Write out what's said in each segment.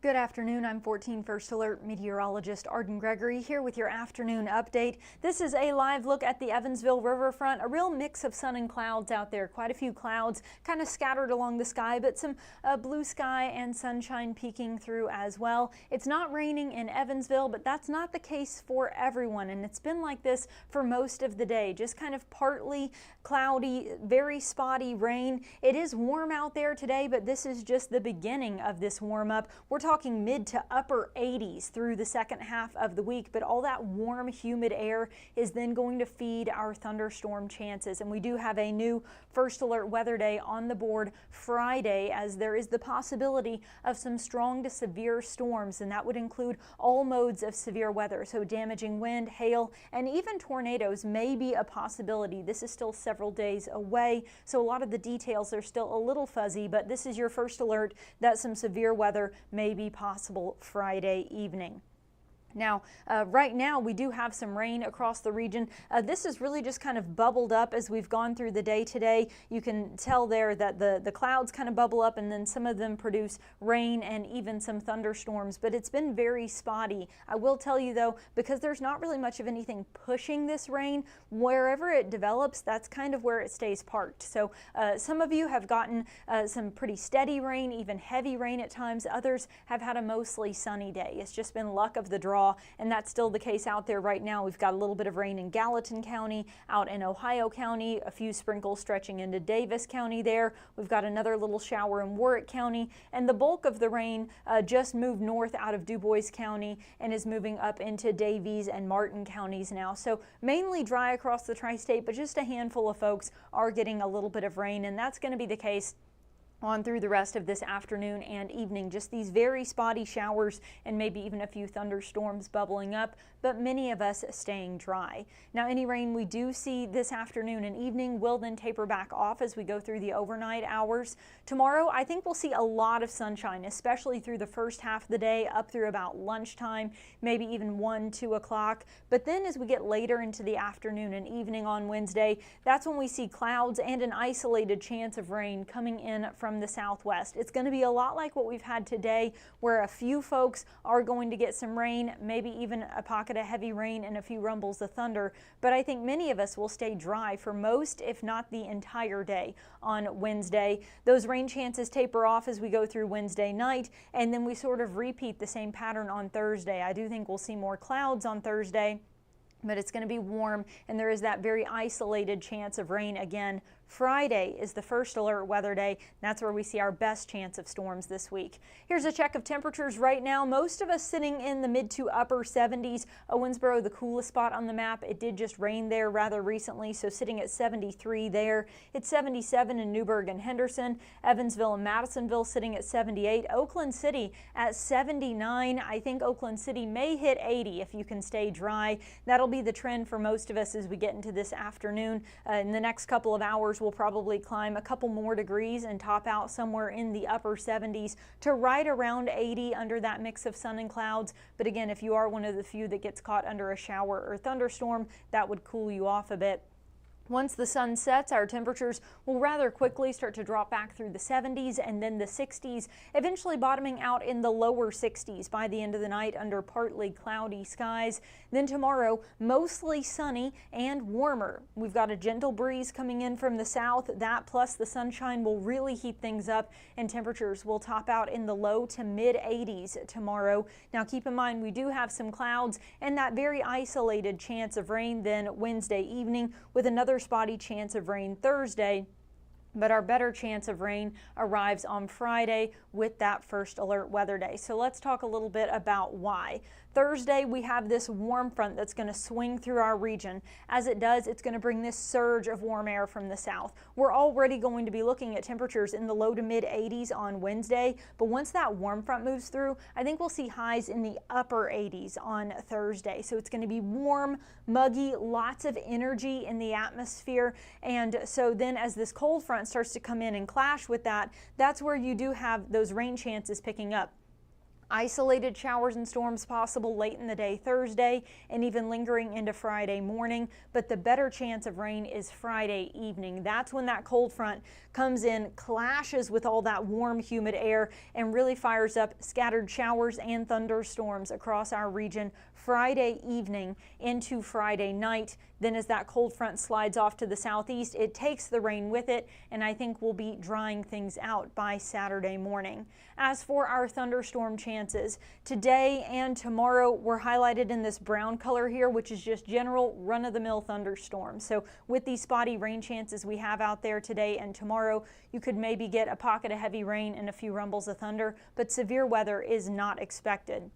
Good afternoon. I'm 14 First Alert meteorologist Arden Gregory here with your afternoon update. This is a live look at the Evansville riverfront. A real mix of sun and clouds out there. Quite a few clouds kind of scattered along the sky, but some blue sky and sunshine peeking through as well. It's not raining in Evansville, but that's not the case for everyone, and it's been like this for most of the day. Just kind of partly cloudy, very spotty rain. It is warm out there today, but this is just the beginning of this warm up. We're talking mid to upper 80s through the second half of the week, but all that warm, humid air is then going to feed our thunderstorm chances. And we do have a new First Alert weather day on the board Friday, as there is the possibility of some strong to severe storms, and that would include all modes of severe weather. So damaging wind, hail, and even tornadoes may be a possibility. This is still several days away, so a lot of the details are still a little fuzzy, but this is your first alert that some severe weather may be possible Friday evening. Now, right now we do have some rain across the region. This is really just kind of bubbled up as we've gone through the day today. You can tell there that the clouds kind of bubble up, and then some of them produce rain and even some thunderstorms, but it's been very spotty. I will tell you though, because there's not really much of anything pushing this rain, wherever it develops, that's kind of where it stays parked. So some of you have gotten some pretty steady rain, even heavy rain at times. Others have had a mostly sunny day. It's just been luck of the draw. And that's still the case out there right now. We've got a little bit of rain in Gallatin County, out in Ohio County, a few sprinkles stretching into Davis County there. We've got another little shower in Warwick County, and the bulk of the rain just moved north out of Dubois County and is moving up into Davies and Martin counties now. So mainly dry across the tri-state, but just a handful of folks are getting a little bit of rain, and that's going to be the case on through the rest of this afternoon and evening. Just these very spotty showers and maybe even a few thunderstorms bubbling up, but many of us staying dry. Now, any rain we do see this afternoon and evening will then taper back off as we go through the overnight hours. Tomorrow, I think we'll see a lot of sunshine, especially through the first half of the day up through about lunchtime, maybe even 1, 2 o'clock. But then as we get later into the afternoon and evening on Wednesday, that's when we see clouds and an isolated chance of rain coming in from the southwest. It's going to be a lot like what we've had today, where a few folks are going to get some rain, maybe even a pocket of heavy rain and a few rumbles of thunder. But I think many of us will stay dry for most, if not the entire day on Wednesday. Those rain chances taper off as we go through Wednesday night, and then we sort of repeat the same pattern on Thursday. I do think we'll see more clouds on Thursday, but it's going to be warm, and there is that very isolated chance of rain again. Friday is the First Alert weather day. That's where we see our best chance of storms this week. Here's a check of temperatures right now. Most of us sitting in the mid to upper 70s. Owensboro, the coolest spot on the map. It did just rain there rather recently, so sitting at 73 there. It's 77 in Newburgh and Henderson. Evansville and Madisonville sitting at 78. Oakland City at 79. I think Oakland City may hit 80 if you can stay dry. That'll be the trend for most of us as we get into this afternoon. In the next couple of hours, we'll probably climb a couple more degrees and top out somewhere in the upper 70s to right around 80 under that mix of sun and clouds. But again, if you are one of the few that gets caught under a shower or thunderstorm, that would cool you off a bit. Once the sun sets, our temperatures will rather quickly start to drop back through the 70s and then the 60s, eventually bottoming out in the lower 60s by the end of the night under partly cloudy skies. Then tomorrow, mostly sunny and warmer. We've got a gentle breeze coming in from the south. That plus the sunshine will really heat things up, and temperatures will top out in the low to mid 80s tomorrow. Now keep in mind, we do have some clouds and that very isolated chance of rain then Wednesday evening, with another spotty chance of rain Thursday. But our better chance of rain arrives on Friday with that First Alert weather day. So let's talk a little bit about why. Thursday, we have this warm front that's going to swing through our region. As it does, it's going to bring this surge of warm air from the south. We're already going to be looking at temperatures in the low to mid 80s on Wednesday, but once that warm front moves through, I think we'll see highs in the upper 80s on Thursday. So it's going to be warm, muggy, lots of energy in the atmosphere. And so then as this cold front starts to come in and clash with that, that's where you do have those rain chances picking up. Isolated showers and storms possible late in the day Thursday and even lingering into Friday morning, but the better chance of rain is Friday evening. That's when that cold front comes in, clashes with all that warm, humid air, and really fires up scattered showers and thunderstorms across our region Friday evening into Friday night. Then as that cold front slides off to the southeast, it takes the rain with it, and I think we'll be drying things out by Saturday morning. As for our thunderstorm chances, today and tomorrow we're highlighted in this brown color here, which is just general run-of-the-mill thunderstorms. So with these spotty rain chances we have out there today and tomorrow, you could maybe get a pocket of heavy rain and a few rumbles of thunder, but severe weather is not expected.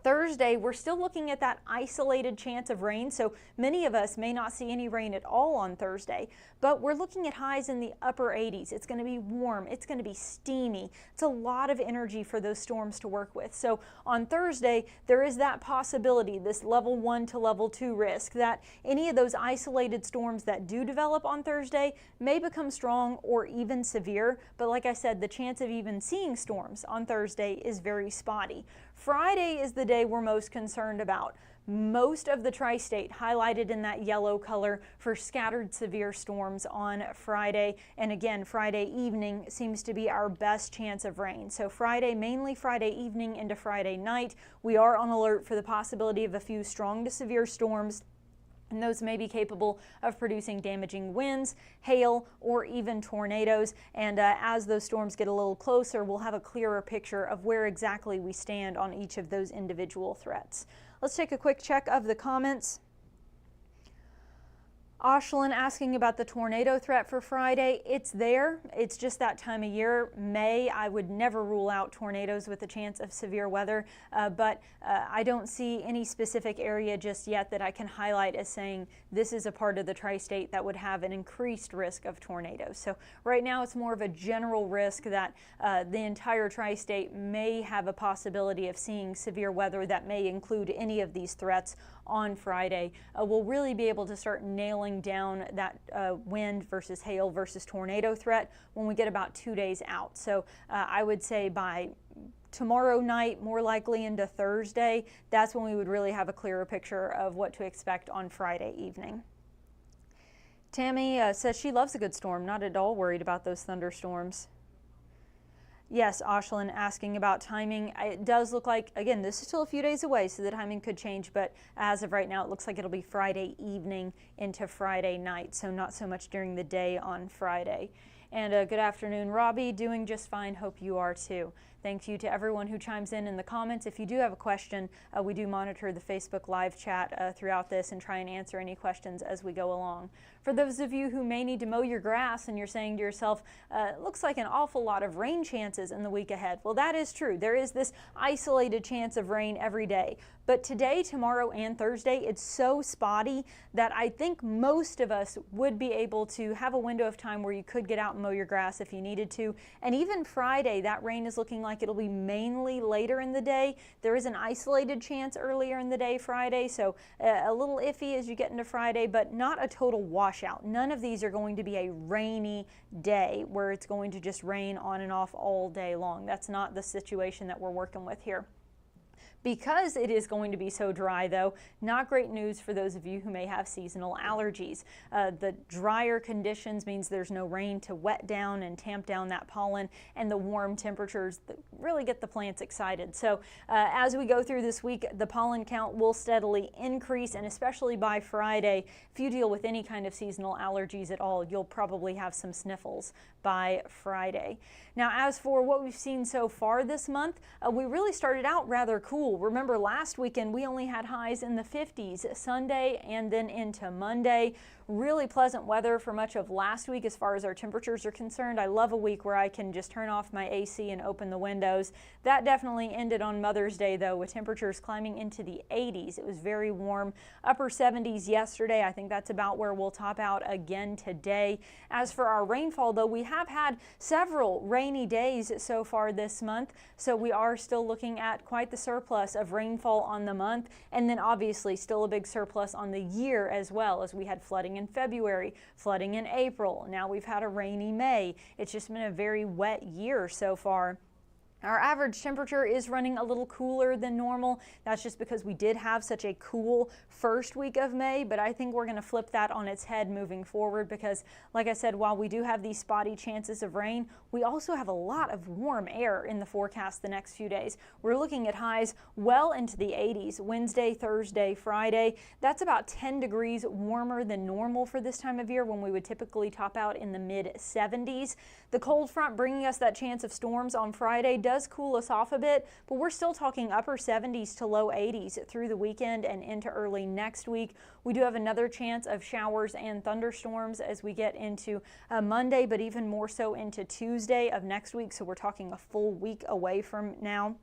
Thursday, we're still looking at that isolated chance of rain, so many of us may not see any rain at all on Thursday, but we're looking at highs in the upper 80s. It's going to be warm. It's going to be steamy. It's a lot of energy for those storms to work with. So on Thursday, there is that possibility, this level 1 to level 2 risk, that any of those isolated storms that do develop on Thursday may become strong or even severe. But like I said, the chance of even seeing storms on Thursday is very spotty. Friday is the day we're most concerned about. Most of the tri-state highlighted in that yellow color for scattered severe storms on Friday. And again, Friday evening seems to be our best chance of rain. So Friday, mainly Friday evening into Friday night, we are on alert for the possibility of a few strong to severe storms. And those may be capable of producing damaging winds, hail, or even tornadoes. And as those storms get a little closer, we'll have a clearer picture of where exactly we stand on each of those individual threats. Let's take a quick check of the comments. Ashlyn asking about the tornado threat for Friday. It's there. It's just that time of year. May, I would never rule out tornadoes with a chance of severe weather, but I don't see any specific area just yet that I can highlight as saying this is a part of the tri-state that would have an increased risk of tornadoes. So right now it's more of a general risk that the entire tri-state may have a possibility of seeing severe weather that may include any of these threats on Friday. We'll really be able to start nailing down that wind versus hail versus tornado threat when we get about 2 days out. So I would say by tomorrow night, more likely into Thursday, that's when we would really have a clearer picture of what to expect on Friday evening. Tammy says she loves a good storm, not at all worried about those thunderstorms. Yes, Ashlyn asking about timing. It does look like, again, this is still a few days away, so the timing could change, but as of right now, it looks like it'll be Friday evening into Friday night, so not so much during the day on Friday. And good afternoon, Robbie. Doing just fine. Hope you are too. Thank you to everyone who chimes in the comments. If you do have a question, we do monitor the Facebook live chat throughout this and try and answer any questions as we go along. For those of you who may need to mow your grass and you're saying to yourself, it looks like an awful lot of rain chances in the week ahead. Well, that is true. There is this isolated chance of rain every day. But today, tomorrow, and Thursday, it's so spotty that I think most of us would be able to have a window of time where you could get out and mow your grass if you needed to. And even Friday, that rain is looking like it'll be mainly later in the day. There is an isolated chance earlier in the day Friday, so a little iffy as you get into Friday, but not a total washout. None of these are going to be a rainy day where it's going to just rain on and off all day long. That's not the situation that we're working with here. Because it is going to be so dry, though, not great news for those of you who may have seasonal allergies. The drier conditions means there's no rain to wet down and tamp down that pollen, and the warm temperatures that really get the plants excited. So as we go through this week, the pollen count will steadily increase, and especially by Friday, if you deal with any kind of seasonal allergies at all, you'll probably have some sniffles by Friday. Now, as for what we've seen so far this month, we really started out rather cool. Remember, last weekend we only had highs in the 50s Sunday and then into Monday. Really pleasant weather for much of last week as far as our temperatures are concerned. I love a week where I can just turn off my AC and open the windows. That definitely ended on Mother's Day, though, with temperatures climbing into the 80s. It was very warm. Upper 70s yesterday. I think that's about where we'll top out again today. As for our rainfall, though, we have had several rainy days so far this month, so we are still looking at quite the surplus of rainfall on the month, and then obviously still a big surplus on the year as well, as we had flooding in February, flooding in April. Now we've had a rainy May. It's just been a very wet year so far. Our average temperature is running a little cooler than normal. That's just because we did have such a cool first week of May, but I think we're going to flip that on its head moving forward because, like I said, while we do have these spotty chances of rain, we also have a lot of warm air in the forecast the next few days. We're looking at highs well into the 80s Wednesday, Thursday, Friday. That's about 10 degrees warmer than normal for this time of year when we would typically top out in the mid 70s. The cold front bringing us that chance of storms on Friday does cool us off a bit, but we're still talking upper 70s to low 80s through the weekend and into early next week. We do have another chance of showers and thunderstorms as we get into Monday, but even more so into Tuesday of next week. So we're talking a full week away from now.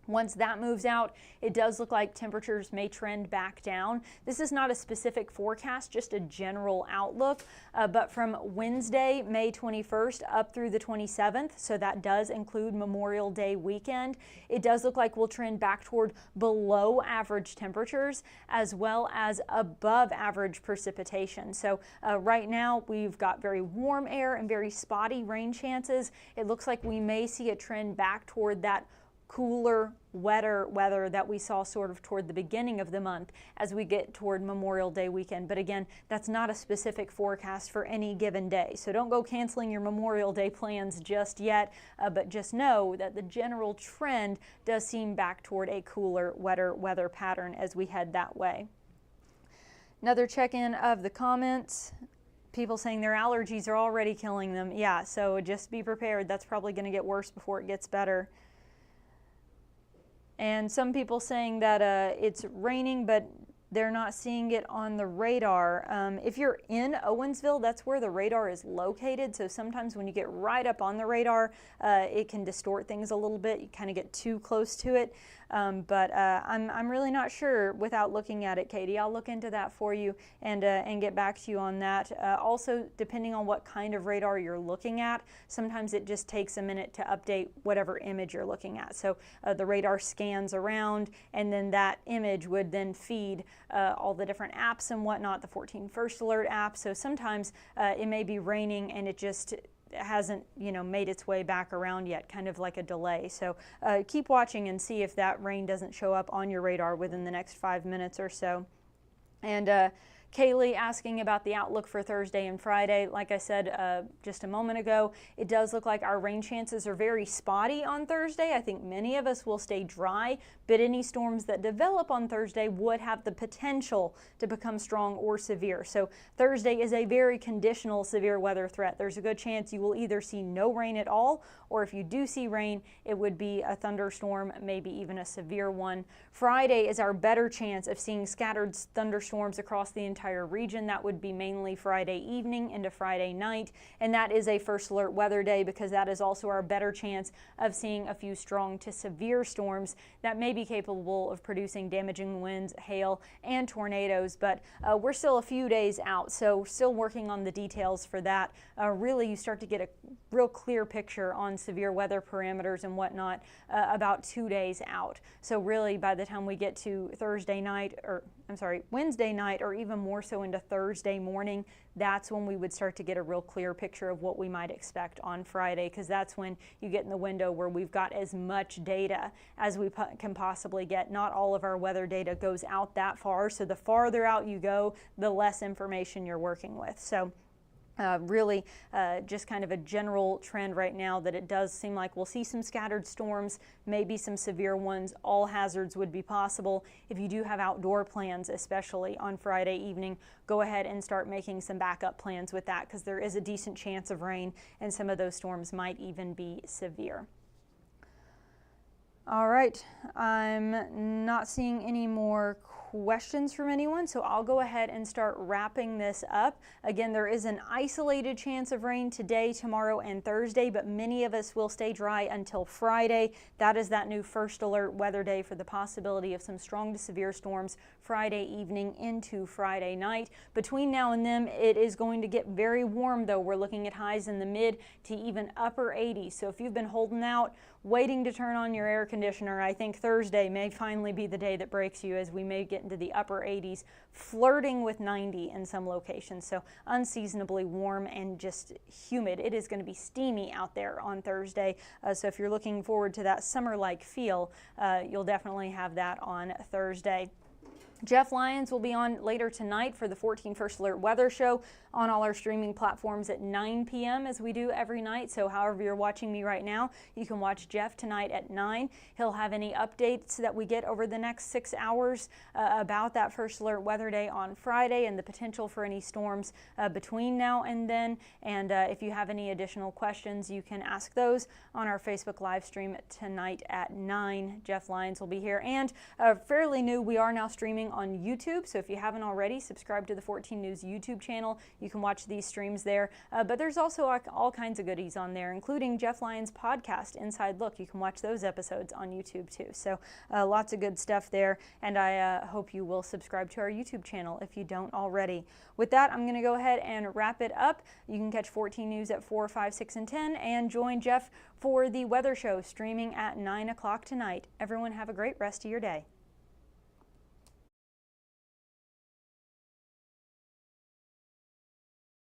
Once that moves out, it does look like temperatures may trend back down. This is not a specific forecast, just a general outlook. But from Wednesday, May 21st up through the 27th, so that does include Memorial Day weekend, it does look like we'll trend back toward below average temperatures as well as above average precipitation. So right now we've got very warm air and very spotty rain chances. It looks like we may see a trend back toward that cooler, wetter weather that we saw sort of toward the beginning of the month as we get toward Memorial Day weekend. But again, that's not a specific forecast for any given day. So don't go canceling your Memorial Day plans just yet, but just know that the general trend does seem back toward a cooler, wetter weather pattern as we head that way. Another check-in of the comments. People saying their allergies are already killing them. Yeah, so just be prepared. That's probably going to get worse before it gets better. And some people saying that it's raining, but they're not seeing it on the radar. If you're in Owensville, that's where the radar is located. So sometimes when you get right up on the radar, it can distort things a little bit. You kind of get too close to it. But I'm really not sure without looking at it, Katie. I'll look into that for you and get back to you on that. Also, depending on what kind of radar you're looking at, sometimes it just takes a minute to update whatever image you're looking at. So the radar scans around, and then that image would then feed all the different apps and whatnot, the 14 First Alert app. So sometimes it may be raining and it just hasn't made its way back around yet, kind of like a delay. So keep watching and see if that rain doesn't show up on your radar within the next 5 minutes or so. And Kaylee asking about the outlook for Thursday and Friday. Like I said just a moment ago, it does look like our rain chances are very spotty on Thursday. I think many of us will stay dry, but any storms that develop on Thursday would have the potential to become strong or severe. So Thursday is a very conditional severe weather threat. There's a good chance you will either see no rain at all, or if you do see rain, it would be a thunderstorm, maybe even a severe one. Friday is our better chance of seeing scattered thunderstorms across the entire region. That would be mainly Friday evening into Friday night, and that is a first alert weather day because that is also our better chance of seeing a few strong to severe storms that may be capable of producing damaging winds, hail, and tornadoes. But we're still a few days out, so still working on the details for that. Really, you start to get a real clear picture on severe weather parameters and whatnot about 2 days out. So really, by the time we get to Wednesday night, or even more so into Thursday morning, that's when we would start to get a real clear picture of what we might expect on Friday, because that's when you get in the window where we've got as much data as we can possibly get. Not all of our weather data goes out that far, so the farther out you go, the less information you're working with. So really just kind of a general trend right now that it does seem like we'll see some scattered storms, maybe some severe ones. All hazards would be possible. If you do have outdoor plans, especially on Friday evening, go ahead and start making some backup plans with that, because there is a decent chance of rain and some of those storms might even be severe. All right, I'm not seeing any more questions from anyone, so I'll go ahead and start wrapping this up. Again, there is an isolated chance of rain today, tomorrow, and Thursday, but many of us will stay dry until Friday. That is that new first alert weather day for the possibility of some strong to severe storms Friday evening into Friday night. Between now and then, it is going to get very warm, though. We're looking at highs in the mid to even upper 80s. So if you've been holding out, waiting to turn on your air conditioner, I think Thursday may finally be the day that breaks you, as we may get get into the upper 80s, flirting with 90 in some locations. So unseasonably warm and just humid. It is going to be steamy out there on Thursday. So if you're looking forward to that summer-like feel, you'll definitely have that on Thursday. Jeff Lyons will be on later tonight for the 14 First Alert Weather Show on all our streaming platforms at 9 p.m. as we do every night. So however you're watching me right now, you can watch Jeff tonight at 9. He'll have any updates that we get over the next 6 hours about that First Alert Weather Day on Friday and the potential for any storms between now and then. And if you have any additional questions, you can ask those on our Facebook live stream tonight at 9. Jeff Lyons will be here. And fairly new, we are now streaming on YouTube. So if you haven't already, subscribe to the 14 News YouTube channel. You can watch these streams there. But there's also all kinds of goodies on there, including Jeff Lyons' podcast, Inside Look. You can watch those episodes on YouTube too. So lots of good stuff there. And I hope you will subscribe to our YouTube channel if you don't already. With that, I'm going to go ahead and wrap it up. You can catch 14 News at 4, 5, 6, and 10 and join Jeff for the weather show streaming at 9 o'clock tonight. Everyone have a great rest of your day.